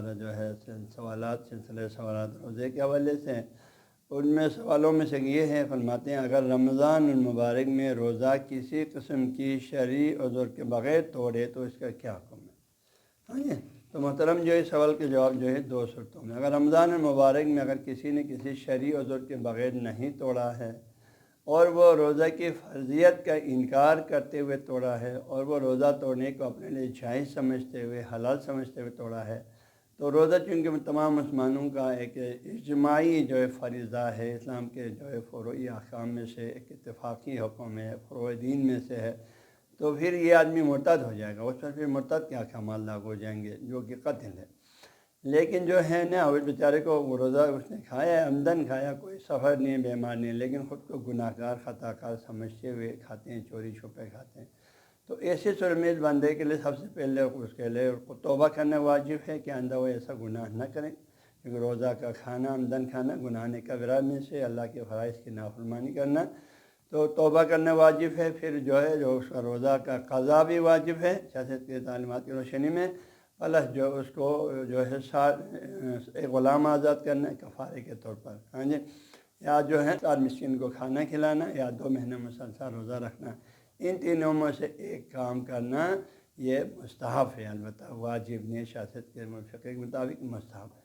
سارا جو ہے سلسلہ سوالات روزے کے حوالے سے ہیں۔ ان میں سوالوں میں سے یہ ہے، فرماتے ہیں اگر رمضان المبارک میں روزہ کسی قسم کی شرعی عذر کے بغیر توڑے تو اس کا کیا حکم ہے؟ ہاں جی، تو محترم جو ہے سوال کے جواب جو ہے دو صورتوں میں، اگر رمضان المبارک میں اگر کسی نے کسی شرعی عذر کے بغیر نہیں توڑا ہے اور وہ روزہ کی فرضیت کا انکار کرتے ہوئے توڑا ہے اور وہ روزہ توڑنے کو اپنے لیے جائز سمجھتے ہوئے حلال سمجھتے ہوئے توڑا ہے، تو روزہ چونکہ تمام مسلمانوں کا ایک اجتماعی جو ہے فریضہ ہے، اسلام کے جو ہے فروعی احکام میں سے ایک اتفاقی حکم ہے، فروع دین میں سے ہے، تو پھر یہ آدمی مرتد ہو جائے گا، اس پر پھر مرتد کے احکامات لاگو ہو جائیں گے جو کہ قتل ہے۔ لیکن جو ہے نا اس بیچارے کو وہ روزہ اس نے کھایا ہے، عمدن کھایا، کوئی سفر نہیں، بیمار نہیں، لیکن خود کو گناہ گار خطا کار سمجھتے ہوئے کھاتے ہیں، چوری چھپے کھاتے ہیں، تو ایسے صورت میں اس بندے کے لیے سب سے پہلے اس کے لیے توبہ کرنا واجب ہے کہ آئندہ وہ ایسا گناہ نہ کریں، کیونکہ روزہ کا کھانا، عمدن کھانا گناہ کبیرہ میں سے، اللہ کے فرائض کی نافرمانی کرنا، تو توبہ کرنا واجب ہے۔ پھر جو ہے جو اس کا روزہ کا قضا بھی واجب ہے سیاست کی تعلیمات کی روشنی میں، پلس جو اس کو جو ہے ایک غلام آزاد کرنا ہے کفارے کے طور پر، ہاں جی، یا جو ہے 4 مسکین کو کھانا کھلانا، یا 2 مہینے مسلسل روزہ رکھنا، ان تینوں میں سے ایک کام کرنا یہ مستحب ہے، البتہ واجب نہیں، سیاست کے فقہ کے مطابق مستحب ہے۔